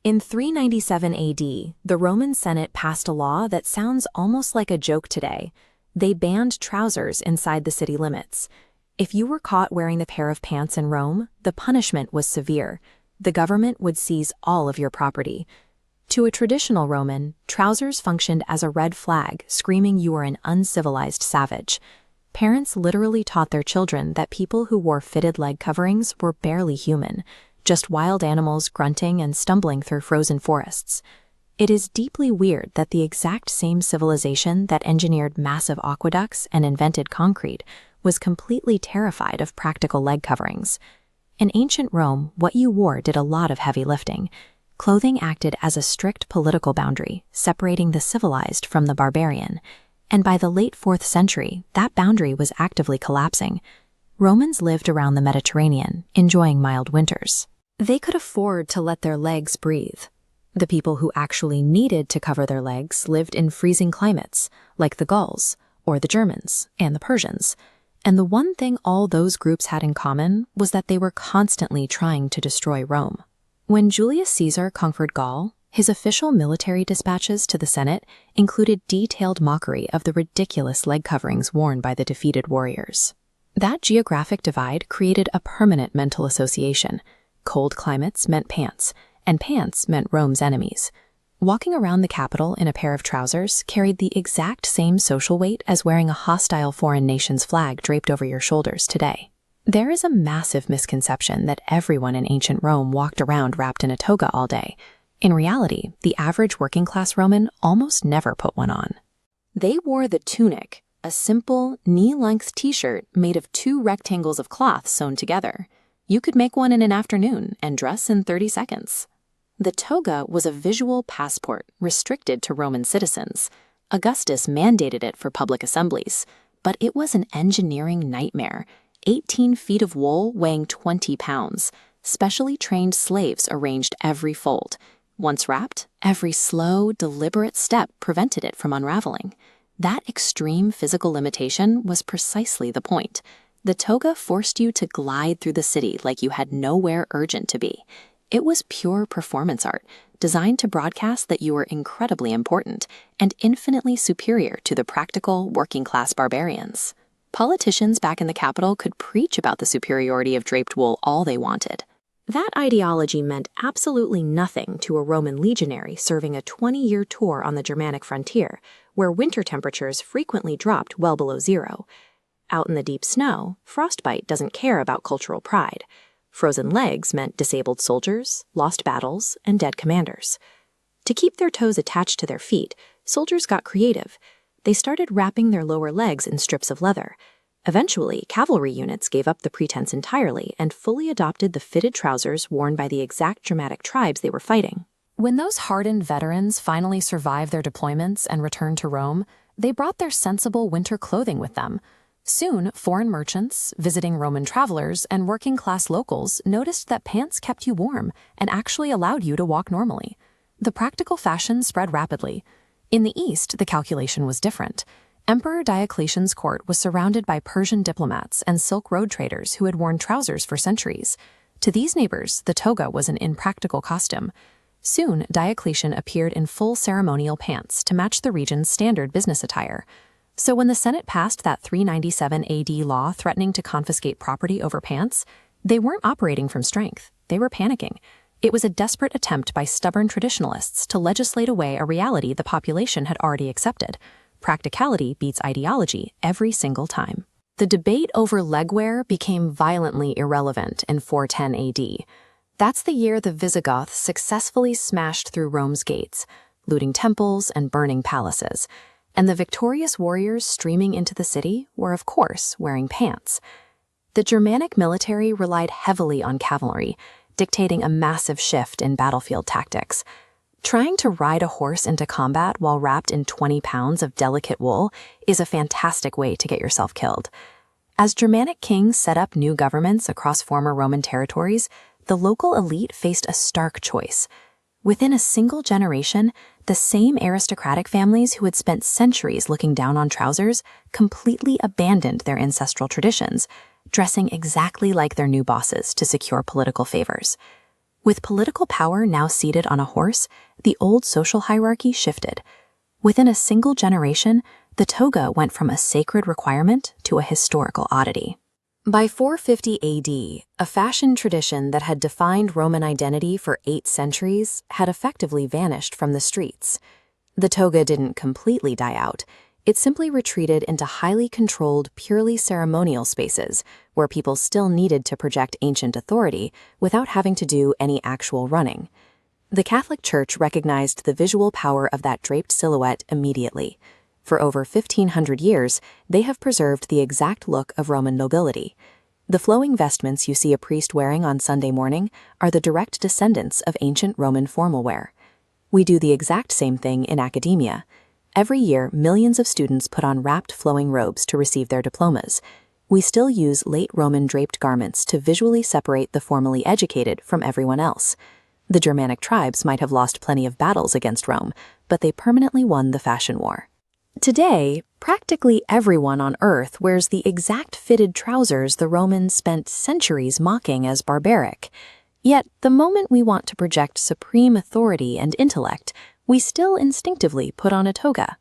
In 397 AD, the Roman Senate passed a law that sounds almost like a joke today. They banned trousers inside the city limits. If you were caught wearing the pair of pants in Rome, the punishment was severe. The government would seize all of your property. To a traditional Roman, trousers functioned as a red flag, screaming you were an uncivilized savage. Parents literally taught their children that people who wore fitted leg coverings were barely human, just wild animals grunting and stumbling through frozen forests. It is deeply weird that the exact same civilization that engineered massive aqueducts and invented concrete was completely terrified of practical leg coverings. In ancient Rome, what you wore did a lot of heavy lifting. Clothing acted as a strict political boundary, separating the civilized from the barbarian. And by the late 4th century, that boundary was actively collapsing. Romans lived around the Mediterranean, enjoying mild winters. They could afford to let their legs breathe. The people who actually needed to cover their legs lived in freezing climates, like the Gauls, or the Germans, and the Persians. And the one thing all those groups had in common was that they were constantly trying to destroy Rome. When Julius Caesar conquered Gaul, his official military dispatches to the Senate included detailed mockery of the ridiculous leg coverings worn by the defeated warriors. That geographic divide created a permanent mental association. Cold climates meant pants, and pants meant Rome's enemies. Walking around the capital in a pair of trousers carried the exact same social weight as wearing a hostile foreign nation's flag draped over your shoulders today. There is a massive misconception that everyone in ancient Rome walked around wrapped in a toga all day. In reality, the average working-class Roman almost never put one on. They wore the tunic, a simple, knee-length t-shirt made of 2 rectangles of cloth sewn together. You could make one in an afternoon and dress in 30 seconds. The toga was a visual passport restricted to Roman citizens. Augustus mandated it for public assemblies, but it was an engineering nightmare. 18 feet of wool weighing 20 pounds. Specially trained slaves arranged every fold. Once wrapped, every slow, deliberate step prevented it from unraveling. That extreme physical limitation was precisely the point. The toga forced you to glide through the city like you had nowhere urgent to be. It was pure performance art, designed to broadcast that you were incredibly important and infinitely superior to the practical, working-class barbarians. Politicians back in the capital could preach about the superiority of draped wool all they wanted. That ideology meant absolutely nothing to a Roman legionary serving a 20-year tour on the Germanic frontier, where winter temperatures frequently dropped well below zero. Out in the deep snow, frostbite doesn't care about cultural pride. Frozen legs meant disabled soldiers, lost battles, and dead commanders. To keep their toes attached to their feet, soldiers got creative. They started wrapping their lower legs in strips of leather. Eventually, cavalry units gave up the pretense entirely and fully adopted the fitted trousers worn by the exact Germanic tribes they were fighting. When those hardened veterans finally survived their deployments and returned to Rome, they brought their sensible winter clothing with them. Soon, foreign merchants, visiting Roman travelers, and working-class locals noticed that pants kept you warm and actually allowed you to walk normally. The practical fashion spread rapidly. In the East, the calculation was different. Emperor Diocletian's court was surrounded by Persian diplomats and Silk Road traders who had worn trousers for centuries. To these neighbors, the toga was an impractical costume. Soon, Diocletian appeared in full ceremonial pants to match the region's standard business attire. So when the Senate passed that 397 AD law threatening to confiscate property over pants, they weren't operating from strength. They were panicking. It was a desperate attempt by stubborn traditionalists to legislate away a reality the population had already accepted. Practicality beats ideology every single time. The debate over legwear became violently irrelevant in 410 AD. That's the year the Visigoths successfully smashed through Rome's gates, looting temples and burning palaces. And the victorious warriors streaming into the city were, of course, wearing pants. The Germanic military relied heavily on cavalry, dictating a massive shift in battlefield tactics. Trying to ride a horse into combat while wrapped in 20 pounds of delicate wool is a fantastic way to get yourself killed. As Germanic kings set up new governments across former Roman territories, the local elite faced a stark choice. Within a single generation, the same aristocratic families who had spent centuries looking down on trousers completely abandoned their ancestral traditions, dressing exactly like their new bosses to secure political favors. With political power now seated on a horse, the old social hierarchy shifted. Within a single generation, the toga went from a sacred requirement to a historical oddity. By 450 AD, a fashion tradition that had defined Roman identity for 8 centuries had effectively vanished from the streets. The toga didn't completely die out. It simply retreated into highly controlled, purely ceremonial spaces where people still needed to project ancient authority without having to do any actual running. The Catholic Church recognized the visual power of that draped silhouette immediately. For over 1,500 years, they have preserved the exact look of Roman nobility. The flowing vestments you see a priest wearing on Sunday morning are the direct descendants of ancient Roman formal wear. We do the exact same thing in academia. Every year, millions of students put on wrapped flowing robes to receive their diplomas. We still use late Roman draped garments to visually separate the formally educated from everyone else. The Germanic tribes might have lost plenty of battles against Rome, but they permanently won the fashion war. Today, practically everyone on Earth wears the exact fitted trousers the Romans spent centuries mocking as barbaric. Yet, the moment we want to project supreme authority and intellect, we still instinctively put on a toga.